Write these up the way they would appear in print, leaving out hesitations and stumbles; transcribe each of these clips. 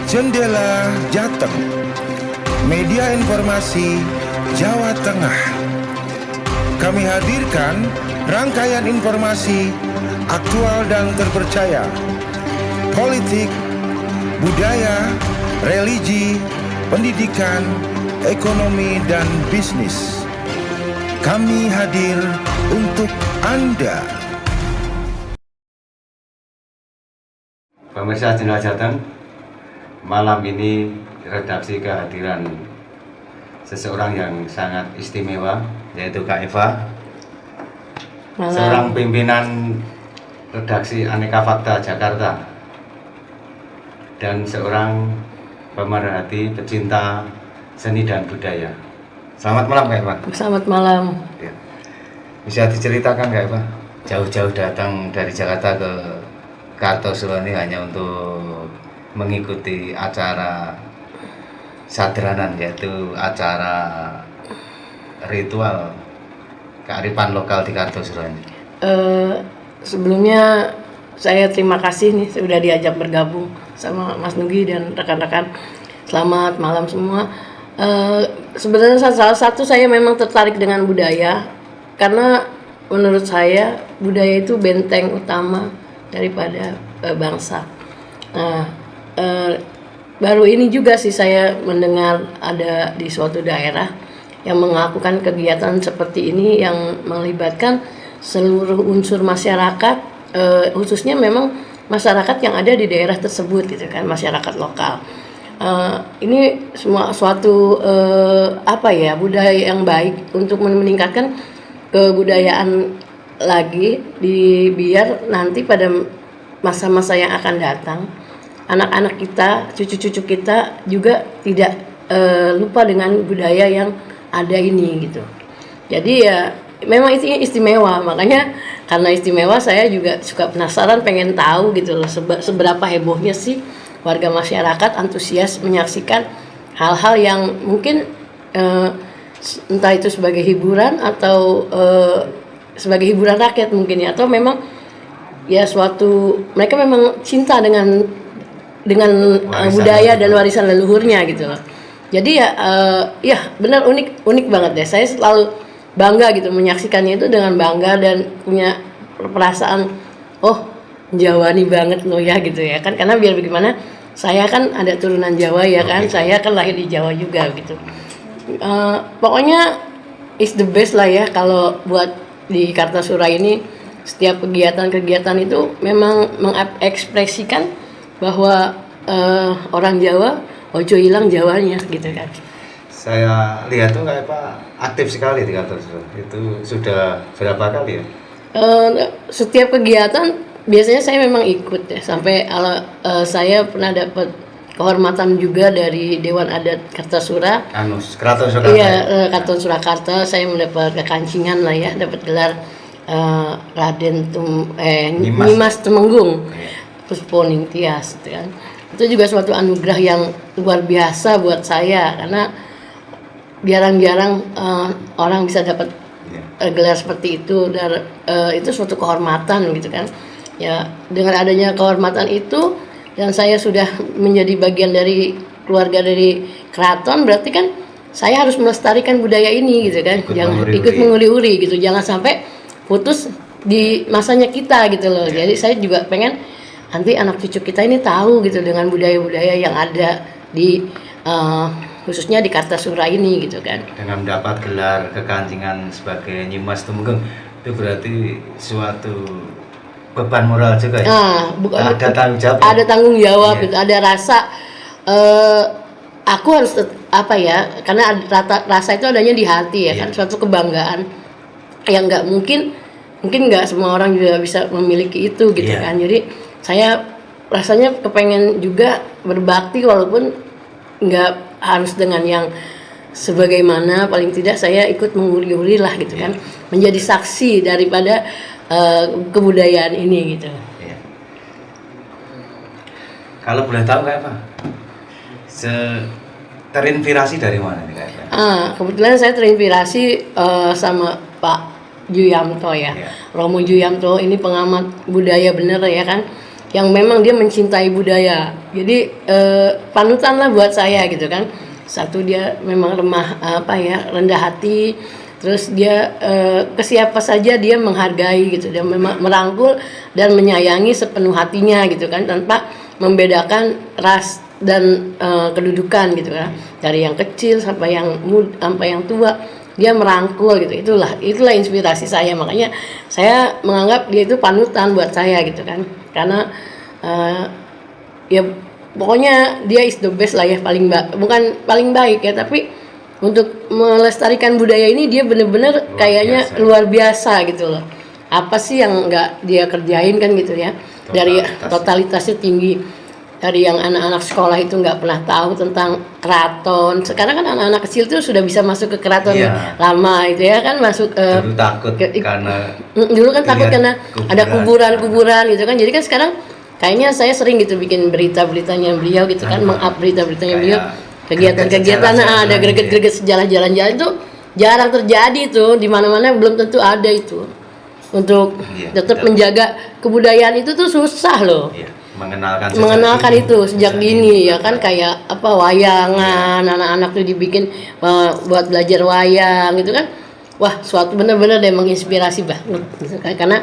Jendela Jateng, media informasi Jawa Tengah. Kami hadirkan rangkaian informasi aktual dan terpercaya, politik, budaya, religi, pendidikan, ekonomi, dan bisnis. Kami hadir untuk Anda. Pemirsa Jendela Jateng, malam ini redaksi kehadiran seseorang yang sangat istimewa, yaitu Kak Eva, seorang pimpinan redaksi Aneka Fakta Jakarta dan seorang pemerhati pecinta seni dan budaya. Selamat malam Kak Eva. Selamat malam. Ya. Bisa diceritakan Kak Eva, jauh-jauh datang dari Jakarta ke Kartosuro ini hanya untuk mengikuti acara sadranan, yaitu acara ritual kearifan lokal di Kartosuro ini. Sebelumnya saya terima kasih nih sudah diajak bergabung sama Mas Nugi dan rekan-rekan. Selamat malam semua. Sebenarnya salah satu saya memang tertarik dengan budaya karena menurut saya budaya itu benteng utama daripada bangsa. Nah, baru ini juga sih saya mendengar ada di suatu daerah yang melakukan kegiatan seperti ini yang melibatkan seluruh unsur masyarakat, khususnya memang masyarakat yang ada di daerah tersebut gitu kan, masyarakat lokal. Ini semua suatu budaya yang baik untuk meningkatkan kebudayaan lagi biar nanti pada masa-masa yang akan datang anak-anak kita, cucu-cucu kita juga tidak lupa dengan budaya yang ada ini gitu. Jadi ya memang itu istimewa, makanya karena istimewa saya juga suka penasaran, pengen tahu gitu loh seberapa hebohnya sih warga masyarakat antusias menyaksikan hal-hal yang mungkin entah itu sebagai hiburan atau sebagai hiburan rakyat mungkin ya, atau memang ya suatu mereka memang cinta dengan budaya dan warisan leluhurnya gitu loh. Jadi ya benar unik banget deh. Saya selalu bangga gitu menyaksikannya itu dengan bangga dan punya perasaan Jawani banget loh ya gitu ya kan, karena biar bagaimana saya kan ada turunan Jawa ya kan, saya kan lahir di Jawa juga gitu. Pokoknya is the best lah ya kalau buat di Kartasura ini. Setiap kegiatan-kegiatan itu memang mengekspresikan bahwa orang Jawa ojo hilang Jawanya gitu kan. Saya lihat tuh kayak Pak aktif sekali di Kartosuro. Itu sudah berapa kali ya? Setiap kegiatan biasanya saya memang ikut ya, sampai saya pernah dapat kehormatan juga dari Dewan Adat Kartasura. Keraton Surakarta. Iya, Keraton Surakarta. Saya mendapat kekancingan lah ya, dapat gelar Raden Nimas Tumenggung Pusponing Tias gitu kan. Itu juga suatu anugerah yang luar biasa buat saya karena jarang-jarang orang bisa dapat gelar seperti itu, dan itu suatu kehormatan gitu kan. Ya, dengan adanya kehormatan itu dan saya sudah menjadi bagian dari keluarga dari keraton, berarti kan saya harus melestarikan budaya ini gitu kan. Jangan ikut menguri-uri gitu. Jangan sampai putus di masanya kita gitu loh. Jadi saya juga pengen nanti anak cucu kita ini tahu gitu dengan budaya-budaya yang ada di khususnya di Kartasura ini gitu kan. Dengan mendapat gelar kekancingan sebagai Nyimas Tumenggung itu berarti suatu beban moral juga ya. Ada tanggung jawab. Ada tanggung jawab gitu, ada rasa aku harus karena rasa itu adanya di hati ya kan, suatu kebanggaan yang mungkin nggak semua orang juga bisa memiliki itu gitu kan. Jadi saya rasanya kepengen juga berbakti walaupun nggak harus dengan yang sebagaimana, paling tidak saya ikut menguri-uri lah gitu kan, menjadi saksi daripada kebudayaan ini gitu. Kalau boleh tahu Kak Eva, terinspirasi dari mana nih Kak Eva? Kebetulan saya terinspirasi sama Pak Juyamto ya. Romo Juyamto ini pengamat budaya bener ya kan. yang memang dia mencintai budaya. Jadi panutan lah buat saya gitu kan. Satu, dia memang rendah hati. Terus dia ke siapa saja dia menghargai gitu, dia memang merangkul dan menyayangi sepenuh hatinya gitu kan, tanpa membedakan ras dan kedudukan gitu kan, dari yang kecil sampai yang tua dia merangkul gitu. Itulah inspirasi saya, makanya saya menganggap dia itu panutan buat saya gitu kan, karena ya pokoknya dia is the best lah ya, bukan paling baik ya, tapi untuk melestarikan budaya ini dia benar-benar kayaknya luar biasa gitu loh. Apa sih yang nggak dia kerjain kan gitu ya, dari totalitasnya tinggi. Dari yang anak-anak sekolah itu nggak pernah tahu tentang keraton. Sekarang kan anak-anak kecil tuh sudah bisa masuk ke keraton lama itu ya kan, masuk dulu takut karena dulu kan takut karena ada kuburan gitu kan. Jadi kan sekarang kayaknya saya sering gitu bikin berita-beritanya beliau gitu kan, meng-up berita-beritanya beliau, kegiatan-kegiatan, ada greget-greget sejarah jalan-jalan itu jarang terjadi tuh, di mana-mana belum tentu ada itu. Untuk tetap menjaga kebudayaan itu tuh susah loh. Mengenalkan itu sejak dini ya kan, kayak wayangan, anak-anak tuh dibikin buat belajar wayang gitu kan. Wah, suatu benar-benar deh menginspirasi banget gitu kan. Karena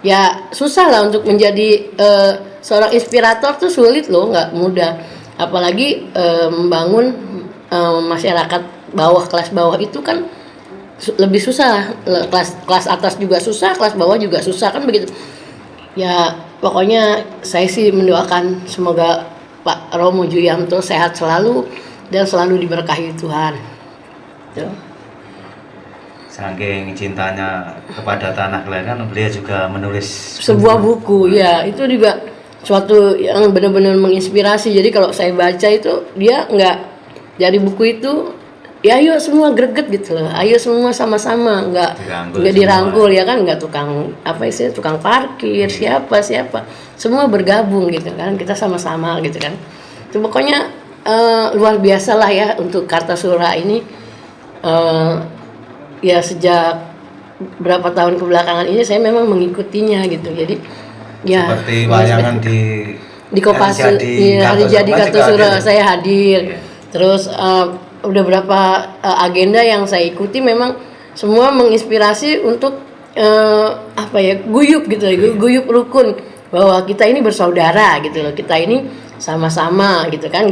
ya susah lah untuk menjadi seorang inspirator tuh, sulit loh, nggak mudah. Apalagi membangun masyarakat bawah, kelas bawah itu kan lebih susah. Kelas atas juga susah, kelas bawah juga susah kan begitu. Ya pokoknya saya sih mendoakan semoga Pak Romo Julianto sehat selalu dan selalu diberkahi Tuhan. Tuh. Saking cintanya kepada tanah kelahiran, beliau juga menulis sebuah buku ya, itu juga suatu yang benar-benar menginspirasi. Jadi kalau saya baca itu, dia nggak dari buku itu ya ayo semua greget gitu loh, ayo semua sama-sama, nggak dirangkul ya kan, nggak tukang tukang parkir, siapa semua bergabung gitu kan, kita sama-sama gitu kan. Itu pokoknya luar biasa lah ya untuk Kartasura ini. Ya sejak berapa tahun kebelakangan ini saya memang mengikutinya gitu. Jadi ya seperti wayangan di Kopassus, hari jadi Kartasura saya hadir. Terus udah berapa agenda yang saya ikuti, memang semua menginspirasi untuk guyup gitu, guyup rukun, bahwa kita ini bersaudara gitu loh, kita ini sama-sama gitu kan,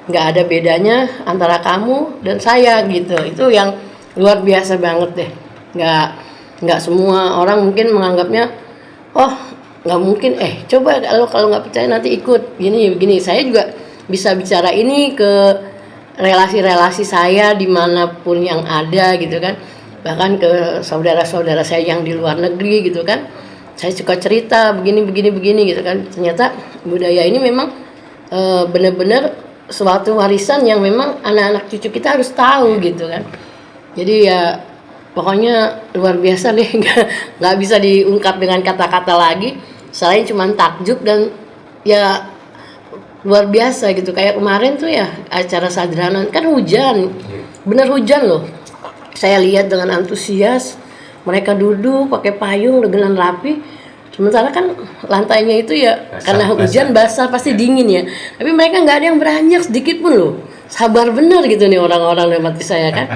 nggak ada bedanya antara kamu dan saya gitu. Itu yang luar biasa banget deh. Nggak semua orang mungkin menganggapnya nggak mungkin, coba kalau nggak percaya nanti ikut begini. Saya juga bisa bicara ini ke relasi-relasi saya dimanapun yang ada gitu kan, bahkan ke saudara-saudara saya yang di luar negeri gitu kan. Saya suka cerita begini gitu kan. Ternyata budaya ini memang benar-benar suatu warisan yang memang anak-anak cucu kita harus tahu gitu kan. Jadi ya pokoknya luar biasa deh, nggak bisa diungkap dengan kata-kata lagi selain cuma takjub dan ya luar biasa gitu. Kayak kemarin tuh ya acara sadranan kan hujan, bener hujan loh. Saya lihat dengan antusias mereka duduk pakai payung dengan rapi, sementara kan lantainya itu ya karena hujan basah pasti dingin ya, tapi mereka nggak ada yang beranjak sedikit pun loh. Sabar bener gitu nih orang-orang lewat saya kan.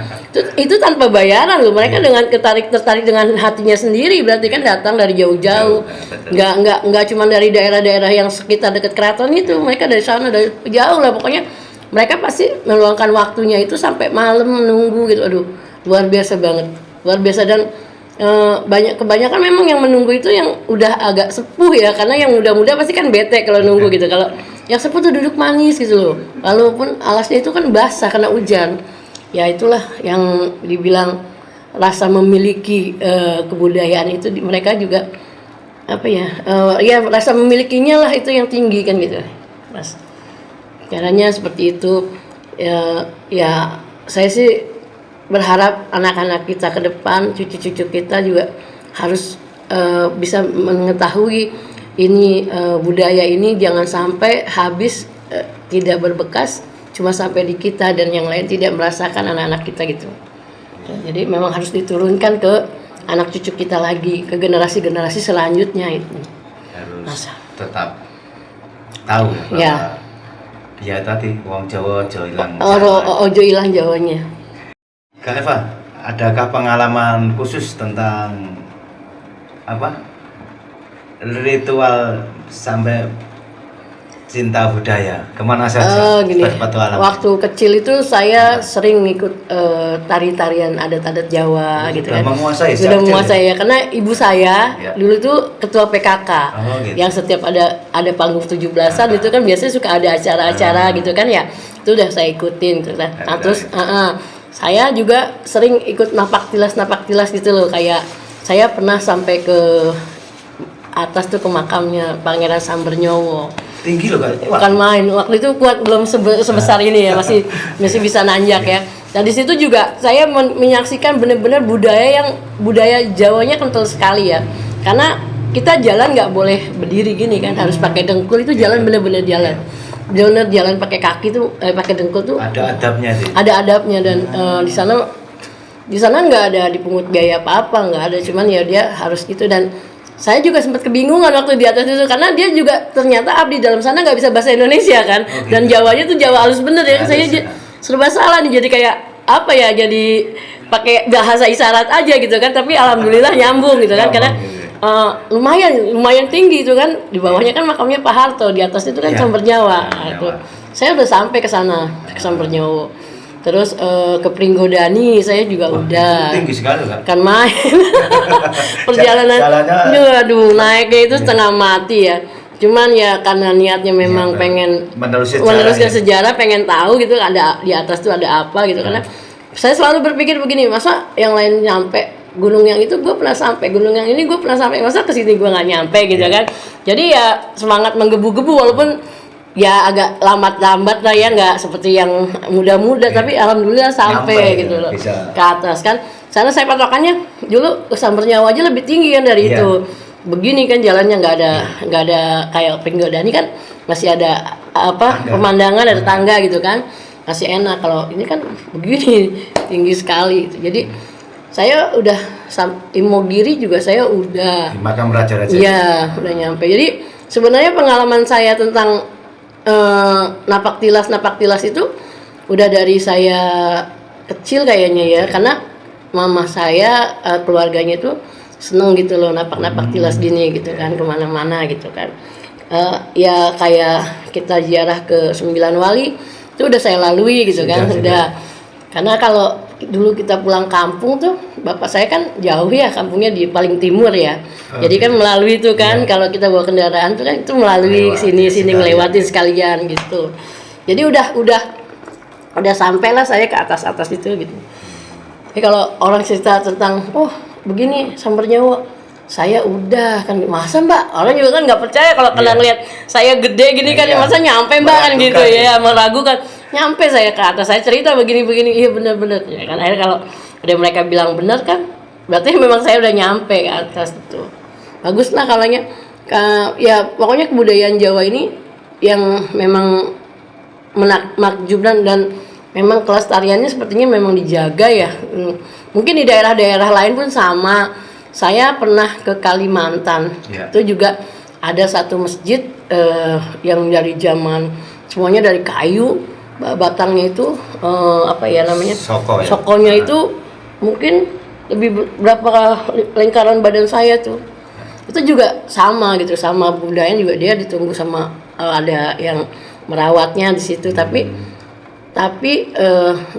Itu tanpa bayaran loh, mereka dengan tertarik dengan hatinya sendiri, berarti kan datang dari jauh-jauh. Nggak cuma dari daerah-daerah yang sekitar dekat keraton itu, mereka dari sana, dari jauh lah pokoknya. Mereka pasti meluangkan waktunya itu sampai malam menunggu gitu. Aduh, luar biasa banget. Luar biasa. Dan kebanyakan memang yang menunggu itu yang udah agak sepuh ya, karena yang muda-muda pasti kan bete kalau nunggu gitu. Kalau yang sepuh tuh duduk manis gitu loh, walaupun alasnya itu kan basah karena hujan. Ya itulah yang dibilang rasa memiliki kebudayaan itu, mereka juga ya rasa memilikinya lah itu yang tinggi kan gitu. Mas, caranya seperti itu ya saya sih berharap anak-anak kita ke depan, cucu-cucu kita juga harus bisa mengetahui ini budaya ini jangan sampai habis, tidak berbekas, cuma sampai di kita dan yang lain tidak merasakan anak-anak kita gitu. Jadi memang harus diturunkan ke anak cucu kita lagi, ke generasi-generasi selanjutnya itu. Harus tetap tahu bahwa Ya. dia tadi wong Jawa aja ilang. Ojo ilang Jawanya. Kak Eva, adakah pengalaman khusus tentang apa ritual sampai cinta budaya? Kemana saja Gini, berpetualang? waktu kecil itu saya sering ngikut tari-tarian adat-adat Jawa gitu Sudah kan. menguasai Sudah sejak kecil menguasai ya, karena ibu saya Ya. dulu tuh ketua PKK. Oh, gitu. Yang setiap ada panggung 17-an itu kan biasanya suka ada acara-acara gitu kan ya. Itu udah saya ikutin gitu kan. Nah, terus saya juga sering ikut napak tilas gitu loh, kayak saya pernah sampai ke atas tuh ke makamnya Pangeran Sambernyowo. Tinggi loh Kak. Wah, Bukan main, waktu itu kuat belum sebesar ini ya, masih bisa nanjak ya. Dan di situ juga saya menyaksikan benar-benar budaya Jawanya kental sekali ya. Karena kita jalan nggak boleh berdiri gini kan, harus pakai dengkul, itu jalan benar-benar jalan. Benar jalan pakai kaki tuh, pakai dengkul tuh. ada adabnya sih. Ada adabnya dan di sana nggak ada dipungut biaya apa-apa, nggak ada, cuman ya dia harus gitu. Dan saya juga sempat kebingungan waktu di atas itu, karena dia juga ternyata abdi dalam sana nggak bisa bahasa Indonesia kan, dan Jawanya tuh Jawa halus bener ya. Saya serba salah nih, jadi kayak apa ya, jadi pakai bahasa isyarat aja gitu kan, tapi alhamdulillah nyambung gitu kan, karena lumayan tinggi itu kan, di bawahnya kan makamnya Pak Harto, di atas itu kan Sambernyawa. Itu saya udah sampai ke sana, ke Sambernyawa. Terus ke Pringgodani saya juga udah. Tinggi sekali Kan main. Perjalanan aduh naiknya itu setengah mati ya. Cuman ya karena niatnya memang pengen meneruskan sejarah, pengen tahu gitu ada di atas tuh ada apa gitu. Karena saya selalu berpikir begini, masa yang lain nyampe gunung yang itu gue pernah sampai, gunung yang ini gue pernah sampai, masa kesini gue nggak nyampe gitu kan. Jadi ya semangat menggebu-gebu, walaupun ya agak lambat-lambat lah ya, nggak seperti yang muda-muda, tapi alhamdulillah sampai gitu loh ke atas kan. Sana saya patokannya dulu ke Sambernyawa aja lebih tinggi kan dari itu. Begini kan jalannya nggak ada kayak Pringgodani kan, masih ada pemandangan, ada tangga gitu kan, masih enak. Kalau ini kan begini tinggi sekali gitu. Jadi saya udah Imogiri juga saya udah. Di makam raja-raja. Iya, udah nyampe. Jadi sebenarnya pengalaman saya tentang napak tilas itu udah dari saya kecil kayaknya ya, karena mama saya keluarganya itu seneng gitu loh napak tilas gini gitu kan, kemana-mana gitu kan. Ya kayak kita ziarah ke 9 wali itu udah saya lalui gitu kan, udah. Karena kalau dulu kita pulang kampung tuh, bapak saya kan jauh ya, kampungnya di paling timur ya. Jadi kan melalui itu kan, kalau kita bawa kendaraan tuh kan itu melalui sini ngelewatin sekalian gitu. Jadi udah sampailah saya ke atas itu gitu. Jadi kalau orang cerita tentang begini Sambernyawa, saya udah kan, masa Mbak, orang juga kan nggak percaya kalau kalian lihat saya gede gini kan, masa nyampe Mbak kan gitu ya, meragukan. Nyampe saya ke atas, saya cerita begini, iya benar-benar ya kan. Akhirnya kalau udah mereka bilang benar kan, berarti memang saya udah nyampe ke atas itu. Bagus lah kalanya, ya pokoknya kebudayaan Jawa ini yang memang menakjubkan, dan memang kelestariannya sepertinya memang dijaga ya. Mungkin di daerah-daerah lain pun sama. Saya pernah ke Kalimantan, itu juga ada satu masjid yang dari zaman semuanya dari kayu. Batangnya itu sokonya itu mungkin lebih berapa lingkaran badan saya tuh. Itu juga sama gitu, sama budaya juga, dia ditunggu sama ada yang merawatnya di situ. Tapi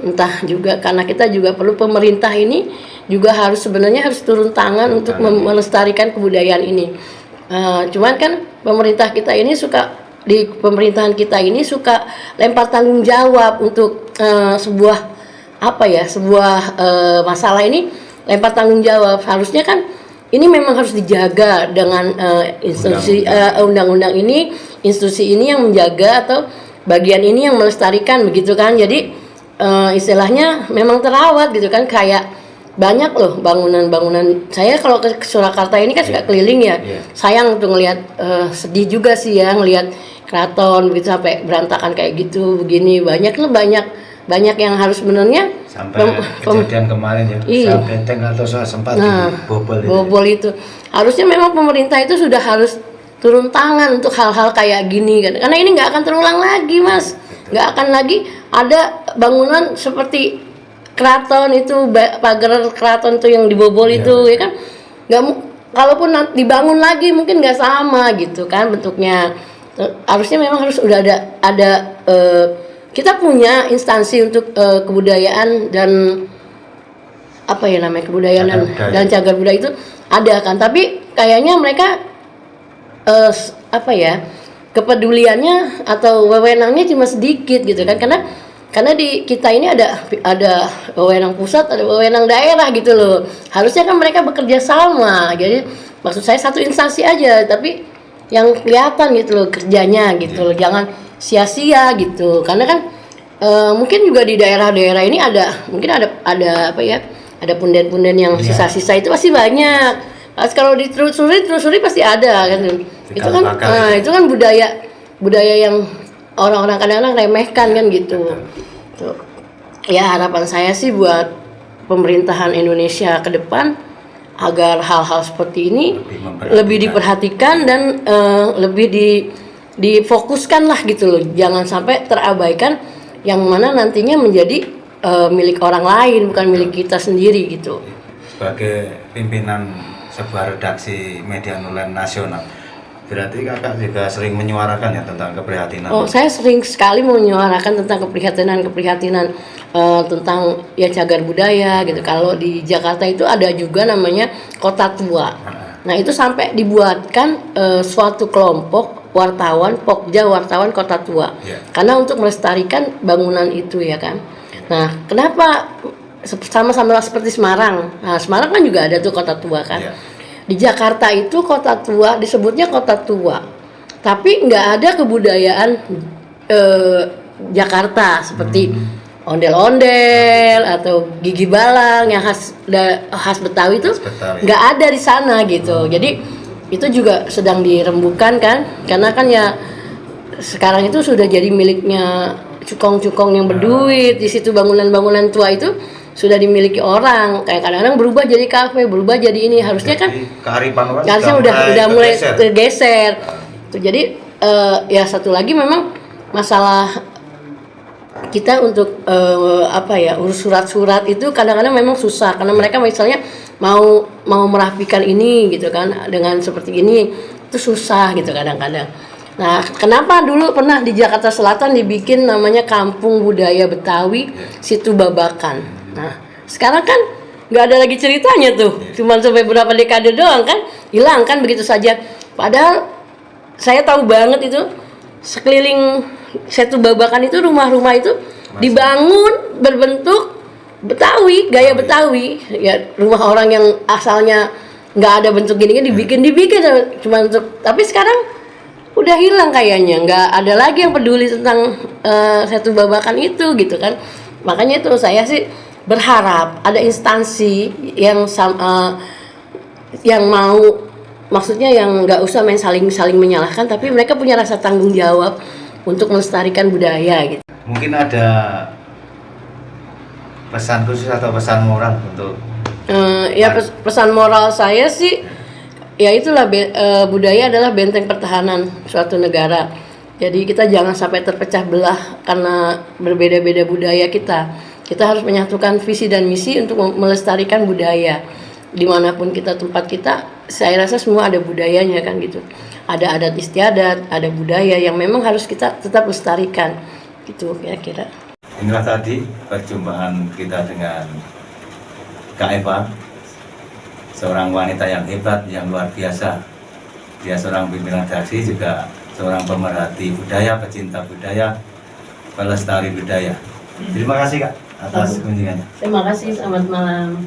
entah juga karena kita juga perlu, pemerintah ini juga sebenarnya harus turun tangan untuk melestarikan kebudayaan ini. Cuman kan pemerintah kita ini di pemerintahan kita ini suka lempar tanggung jawab untuk sebuah masalah ini, lempar tanggung jawab. Harusnya kan ini memang harus dijaga dengan institusi undang-undang ini, institusi ini yang menjaga atau bagian ini yang melestarikan begitu kan. Jadi istilahnya memang terawat gitu kan, kayak banyak loh bangunan-bangunan. Saya kalau ke Surakarta ini kan suka keliling ya. Sayang tuh ngelihat, sedih juga sih ya ngelihat keraton begitu sampai berantakan kayak gitu begini. Banyak yang harus sebenarnya sampai kejadian kemarin ya, benteng atau sempat bobol itu. Harusnya memang pemerintah itu sudah harus turun tangan untuk hal-hal kayak gini kan, karena ini nggak akan terulang lagi Mas, nggak akan lagi ada bangunan seperti keraton itu, pagar keraton itu yang dibobol itu ya kan, kalaupun dibangun lagi mungkin nggak sama gitu kan bentuknya. Harusnya memang harus udah ada kita punya instansi untuk kebudayaan dan apa ya namanya, kebudayaan dan cagar budaya itu ada kan, tapi kayaknya mereka apa ya, kepeduliannya atau wewenangnya cuma sedikit gitu kan, karena di kita ini ada wewenang pusat, ada wewenang daerah gitu loh. Harusnya kan mereka bekerja sama. Jadi maksud saya satu instansi aja, tapi yang kelihatan gitu loh kerjanya gitu loh, jangan sia-sia gitu. Karena kan mungkin juga di daerah-daerah ini mungkin ada apa ya, ada punden-punden yang sisa-sisa itu pasti banyak. Kalau ditelusuri pasti ada kan. Itu kan itu kan budaya yang orang-orang kadang-kadang remehkan kan gitu. Tuh. Ya harapan saya sih buat pemerintahan Indonesia ke depan agar hal-hal seperti ini lebih diperhatikan dan lebih difokuskan lah gitu loh. Jangan sampai terabaikan yang mana nantinya menjadi milik orang lain, bukan milik kita sendiri gitu. Sebagai pimpinan sebuah redaksi media online nasional, berarti kakak juga sering menyuarakan ya tentang keprihatinan. Oh, saya sering sekali menyuarakan tentang keprihatinan tentang ya cagar budaya gitu. Kalau di Jakarta itu ada juga namanya Kota Tua. Nah itu sampai dibuatkan suatu kelompok wartawan, Pokja Wartawan Kota Tua, karena untuk melestarikan bangunan itu ya kan. Nah kenapa sama-sama seperti Semarang? Nah Semarang kan juga ada tuh Kota Tua kan. Di Jakarta itu Kota Tua disebutnya Kota Tua, tapi nggak ada kebudayaan Jakarta seperti ondel-ondel atau gigi balang yang khas Betawi itu nggak ada di sana gitu. Jadi itu juga sedang dirembukan kan, karena kan ya sekarang itu sudah jadi miliknya cukong-cukong yang berduit. Di situ bangunan-bangunan tua itu sudah dimiliki orang, kayak kadang-kadang berubah jadi kafe, berubah jadi ini. Harusnya kan kearifan harusnya udah mulai tergeser. Jadi ya satu lagi memang masalah kita untuk apa ya, urus surat-surat itu kadang-kadang memang susah, karena mereka misalnya mau merapikan ini gitu kan dengan seperti ini itu susah gitu kadang-kadang. Nah, kenapa dulu pernah di Jakarta Selatan dibikin namanya Kampung Budaya Betawi Situ Babakan. Nah, sekarang kan nggak ada lagi ceritanya tuh, cuma sampai beberapa dekade doang kan, hilang kan begitu saja. Padahal saya tahu banget itu sekeliling Situ Babakan itu rumah-rumah itu dibangun berbentuk Betawi, gaya Betawi. Ya rumah orang yang asalnya nggak ada bentuk gini dibikin cuma untuk, tapi sekarang udah hilang kayaknya, nggak ada lagi yang peduli tentang Situ Babakan itu gitu kan. Makanya itu saya sih berharap ada instansi yang mau, maksudnya yang nggak usah main saling menyalahkan, tapi mereka punya rasa tanggung jawab untuk melestarikan budaya gitu. Mungkin ada pesan khusus atau pesan moral untuk pesan moral saya sih ya itulah, budaya adalah benteng pertahanan suatu negara. Jadi kita jangan sampai terpecah belah karena berbeda-beda budaya kita. Kita harus menyatukan visi dan misi untuk melestarikan budaya. Dimanapun kita, tempat kita, saya rasa semua ada budayanya kan gitu. Ada adat istiadat, ada budaya yang memang harus kita tetap lestarikan gitu kira-kira. Inilah tadi perjumpaan kita dengan Kak Eva, seorang wanita yang hebat, yang luar biasa. Dia seorang pimpinan redaksi, juga seorang pemerhati budaya, pecinta budaya, pelestari budaya. Terima kasih Kak atas kunjungannya. Terima kasih, selamat malam.